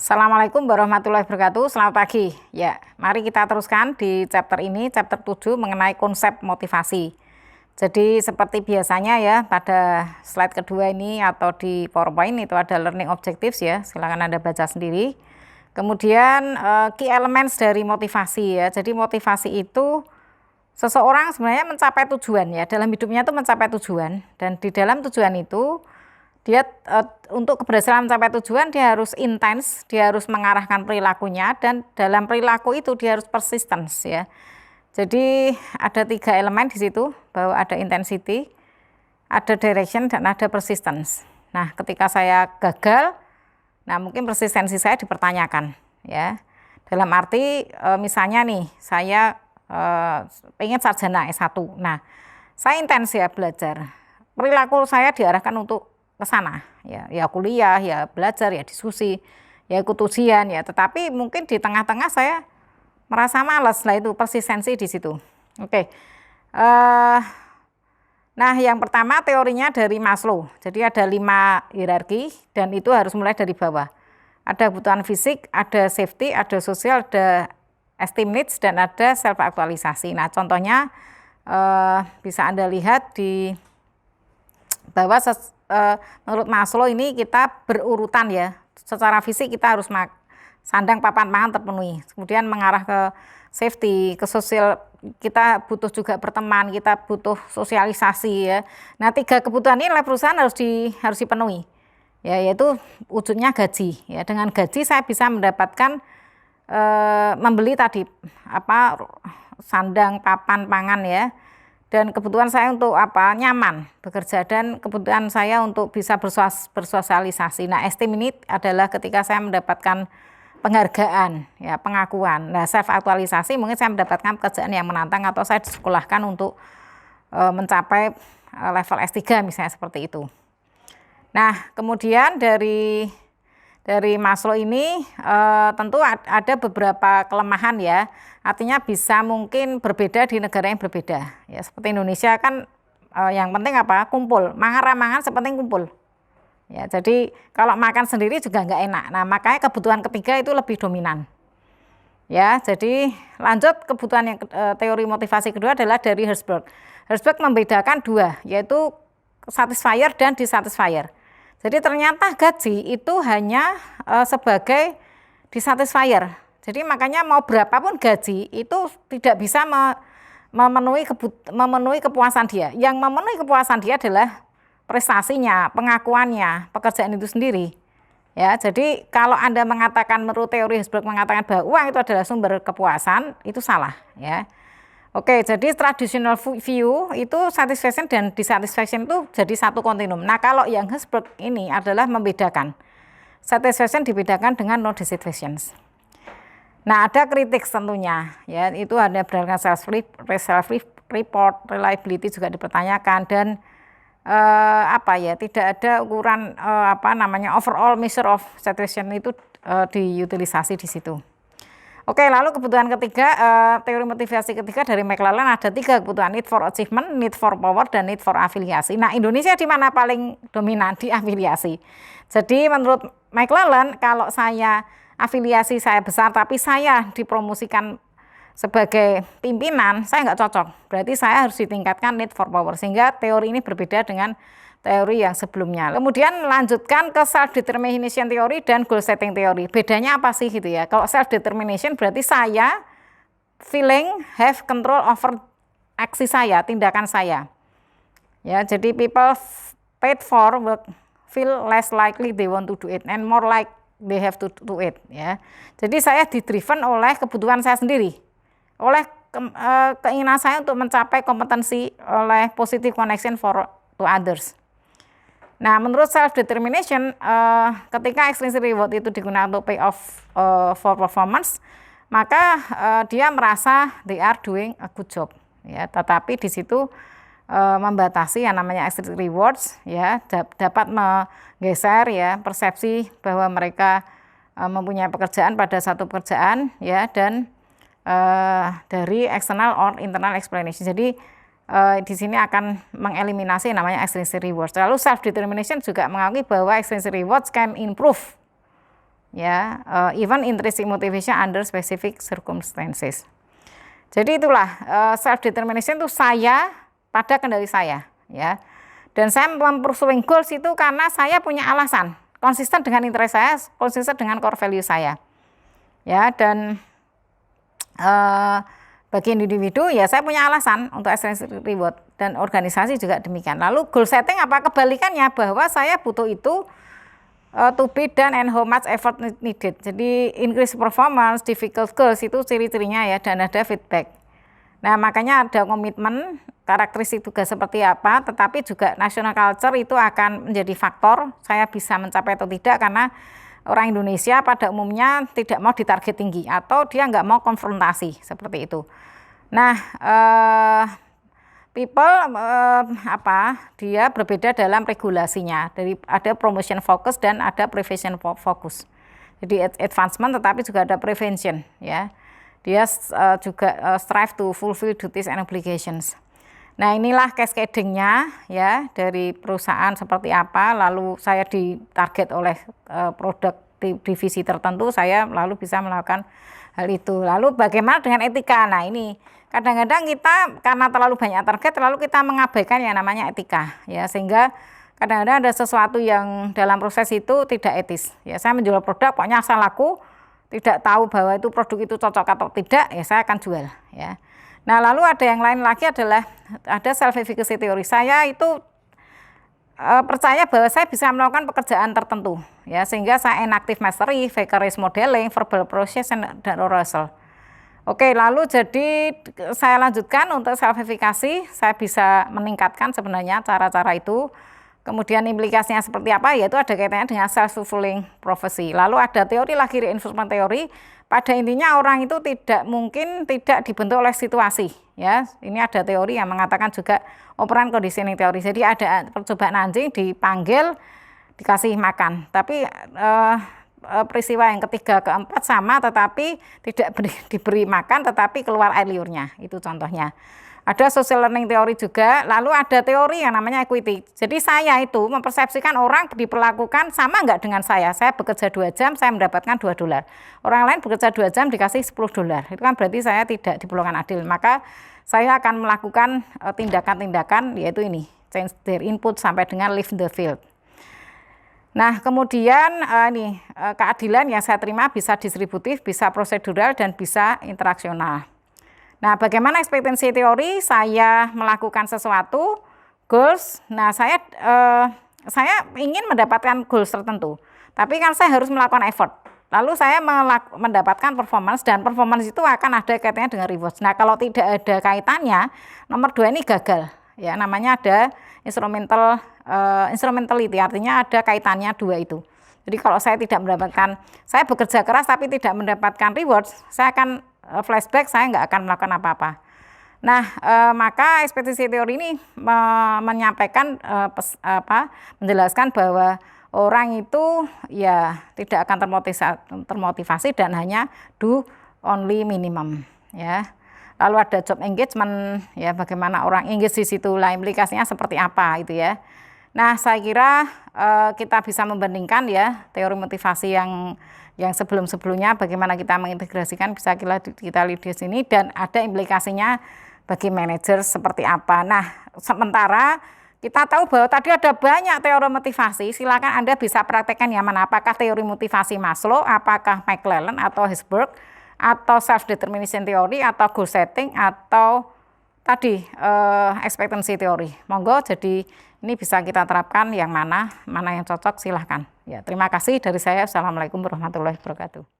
Assalamualaikum warahmatullahi wabarakatuh. Selamat pagi. Ya, mari kita teruskan di chapter ini, chapter 7 mengenai konsep motivasi. Jadi seperti biasanya ya, pada slide kedua ini atau di PowerPoint itu ada learning objectives ya. Silakan Anda baca sendiri. Kemudian key elements dari motivasi ya. Jadi motivasi itu seseorang sebenarnya mencapai tujuan ya. Dalam hidupnya itu mencapai tujuan, dan di dalam tujuan itu dia untuk keberhasilan mencapai tujuan dia harus intens, dia harus mengarahkan perilakunya, dan dalam perilaku itu dia harus persistence ya. Jadi ada 3 elemen di situ, bahwa ada intensity, ada direction, dan ada persistence. Nah, ketika saya gagal, nah mungkin persistensi saya dipertanyakan ya. Dalam arti misalnya nih, saya pengen sarjana S1. Nah, saya intens ya belajar. Perilaku saya diarahkan untuk ke sana ya kuliah, ya belajar, ya diskusi, ya ikut ujian ya, tetapi mungkin di tengah-tengah saya merasa malas. Lah itu persistensi di situ. Oke. Nah, yang pertama teorinya dari Maslow. Jadi ada 5 hierarki dan itu harus mulai dari bawah. Ada kebutuhan fisik, ada safety, ada sosial, ada esteem needs, dan ada self aktualisasi. Nah, contohnya bisa Anda lihat di bawah. Menurut Maslow ini kita berurutan ya. Secara fisik kita harus sandang, papan, pangan terpenuhi. Kemudian mengarah ke safety, ke sosial, kita butuh juga berteman, kita butuh sosialisasi ya. Nah, 3 kebutuhan ini oleh perusahaan harus dipenuhi. Ya, yaitu wujudnya gaji. Ya, dengan gaji saya bisa mendapatkan membeli tadi sandang, papan, pangan ya. Dan kebutuhan saya untuk nyaman bekerja, dan kebutuhan saya untuk bisa bersosialisasi. Nah, esteem ini adalah ketika saya mendapatkan penghargaan ya, pengakuan. Nah, self aktualisasi mungkin saya mendapatkan pekerjaan yang menantang, atau saya disekolahkan untuk mencapai level S3 misalnya, seperti itu. Nah, kemudian dari Maslow ini tentu ada beberapa kelemahan ya. Artinya bisa mungkin berbeda di negara yang berbeda. Ya, seperti Indonesia kan yang penting kumpul. Mangan sepenting kumpul. Ya, jadi kalau makan sendiri juga nggak enak. Nah, makanya kebutuhan ketiga itu lebih dominan. Ya, jadi lanjut kebutuhan yang teori motivasi kedua adalah dari Herzberg. Herzberg membedakan 2, yaitu satisfier dan dissatisfier. Jadi ternyata gaji itu hanya sebagai dissatisfier. Jadi makanya mau berapapun gaji itu tidak bisa memenuhi kepuasan dia. Yang memenuhi kepuasan dia adalah prestasinya, pengakuannya, pekerjaan itu sendiri. Ya, jadi kalau Anda mengatakan menurut teori Herzberg mengatakan bahwa uang itu adalah sumber kepuasan, itu salah ya. Oke, jadi traditional view itu satisfaction dan dissatisfaction itu jadi satu kontinum. Nah, kalau yang Herzberg ini adalah membedakan. Satisfaction dibedakan dengan no dissatisfaction. Nah, ada kritik tentunya ya, itu ada berdasarkan self report, reliability juga dipertanyakan, dan tidak ada ukuran overall measure of satisfaction itu diutilisasi di situ. Oke, lalu kebutuhan ketiga, teori motivasi ketiga dari McClelland ada 3 kebutuhan: need for achievement, need for power, dan need for afiliasi. Nah, Indonesia di mana paling dominan? Di afiliasi. Jadi menurut McClelland, kalau saya afiliasi saya besar tapi saya dipromosikan sebagai pimpinan, saya nggak cocok. Berarti saya harus ditingkatkan need for power, sehingga teori ini berbeda dengan teori yang sebelumnya. Kemudian lanjutkan ke self determination theory dan goal setting theory. Bedanya apa sih gitu ya? Kalau self determination berarti saya have control over aksi saya, tindakan saya. Ya, jadi people paid for work feel less likely they want to do it and more like they have to do it ya. Jadi saya didriven oleh kebutuhan saya sendiri, oleh keinginan saya untuk mencapai kompetensi, oleh positive connection to others. Nah, menurut self determination, ketika extrinsic reward itu digunakan untuk pay off for performance, maka dia merasa they are doing a good job ya. Tetapi di situ membatasi yang namanya extrinsic rewards ya, dapat menggeser ya persepsi bahwa mereka mempunyai pekerjaan pada satu pekerjaan ya, dan dari external or internal explanation. Jadi di sini akan mengeliminasi namanya extrinsic rewards. Lalu self determination juga mengakui bahwa extrinsic rewards can improve ya, even intrinsic motivation under specific circumstances. Jadi itulah self determination itu saya pada kendali saya, ya. Dan saya mempersuing goals itu karena saya punya alasan, konsisten dengan interest saya, konsisten dengan core value saya. Ya, dan bagi individu ya saya punya alasan untuk extrinsic reward, dan organisasi juga demikian. Lalu goal setting apa kebalikannya, bahwa saya butuh itu to be done and how much effort needed. Jadi increase performance, difficult goals itu ciri-cirinya ya, dan ada feedback. Nah, makanya ada komitmen, karakteristik tugas seperti apa, tetapi juga national culture itu akan menjadi faktor saya bisa mencapai atau tidak, karena orang Indonesia pada umumnya tidak mau ditarget tinggi atau dia nggak mau konfrontasi seperti itu. Nah, people dia berbeda dalam regulasinya. Dari ada promotion focus dan ada prevention focus. Jadi advancement tetapi juga ada prevention, ya. Dia juga strive to fulfill duties and obligations. Nah, inilah cascading-nya ya, dari perusahaan seperti apa, lalu saya ditarget oleh produk divisi tertentu, saya lalu bisa melakukan hal itu. Lalu bagaimana dengan etika? Nah, ini kadang-kadang kita karena terlalu banyak target, lalu kita mengabaikan yang namanya etika, ya, sehingga kadang-kadang ada sesuatu yang dalam proses itu tidak etis. Ya, saya menjual produk, pokoknya asal laku, tidak tahu bahwa itu produk itu cocok atau tidak, ya saya akan jual, ya. Nah, lalu ada yang lain lagi adalah ada self efficacy teori. Saya itu percaya bahwa saya bisa melakukan pekerjaan tertentu, ya, sehingga saya enactive mastery, vicarious modeling, verbal procession, dan arousal. Oke, lalu jadi saya lanjutkan untuk self efficacy, saya bisa meningkatkan sebenarnya cara-cara itu. Kemudian implikasinya seperti apa, yaitu ada kaitannya dengan self-fulfilling prophecy. Lalu ada teori lagi, reinforcement teori. Pada intinya orang itu tidak mungkin tidak dibentuk oleh situasi. Ya, ini ada teori yang mengatakan juga operant conditioning teori. Jadi ada percobaan anjing dipanggil, dikasih makan. Tapi peristiwa yang ketiga, keempat sama, tetapi tidak diberi makan, tetapi keluar air liurnya. Itu contohnya. Ada social learning teori juga, lalu ada teori yang namanya equity. Jadi saya itu mempersepsikan orang diperlakukan sama enggak dengan saya. Saya bekerja 2 jam, saya mendapatkan $2. Orang lain bekerja 2 jam dikasih $10. Itu kan berarti saya tidak diperlakukan adil. Maka saya akan melakukan tindakan-tindakan, yaitu ini, change their input sampai dengan leave the field. Nah, kemudian keadilan yang saya terima bisa distributif, bisa prosedural, dan bisa interaksional. Nah, bagaimana ekspektasi teori? Saya melakukan sesuatu, goals. Nah, saya ingin mendapatkan goals tertentu. Tapi kan saya harus melakukan effort. Lalu saya mendapatkan performance, dan performance itu akan ada kaitannya dengan rewards. Nah, kalau tidak ada kaitannya, nomor 2 ini gagal. Ya, namanya ada instrumentality, artinya ada kaitannya 2 itu. Jadi kalau saya tidak mendapatkan, saya bekerja keras tapi tidak mendapatkan rewards, saya akan flashback, saya nggak akan melakukan apa-apa. Nah, maka ekspektasi teori ini menyampaikan menjelaskan bahwa orang itu ya tidak akan termotivasi dan hanya do only minimum, ya. Lalu ada job engagement, ya, bagaimana orang engage di situ, lah implikasinya seperti apa itu, ya. Nah, saya kira kita bisa membandingkan ya teori motivasi yang sebelum-sebelumnya, bagaimana kita mengintegrasikan, bisa kita lihat di sini, dan ada implikasinya bagi manajer seperti apa. Nah, sementara kita tahu bahwa tadi ada banyak teori motivasi, silakan Anda bisa praktekkan yang mana, apakah teori motivasi Maslow, apakah McClellan atau Herzberg, atau self determination theory, atau goal setting, atau tadi expectancy teori. Monggo, jadi ini bisa kita terapkan yang mana yang cocok, silahkan. Ya, terima kasih dari saya. Assalamualaikum warahmatullahi wabarakatuh.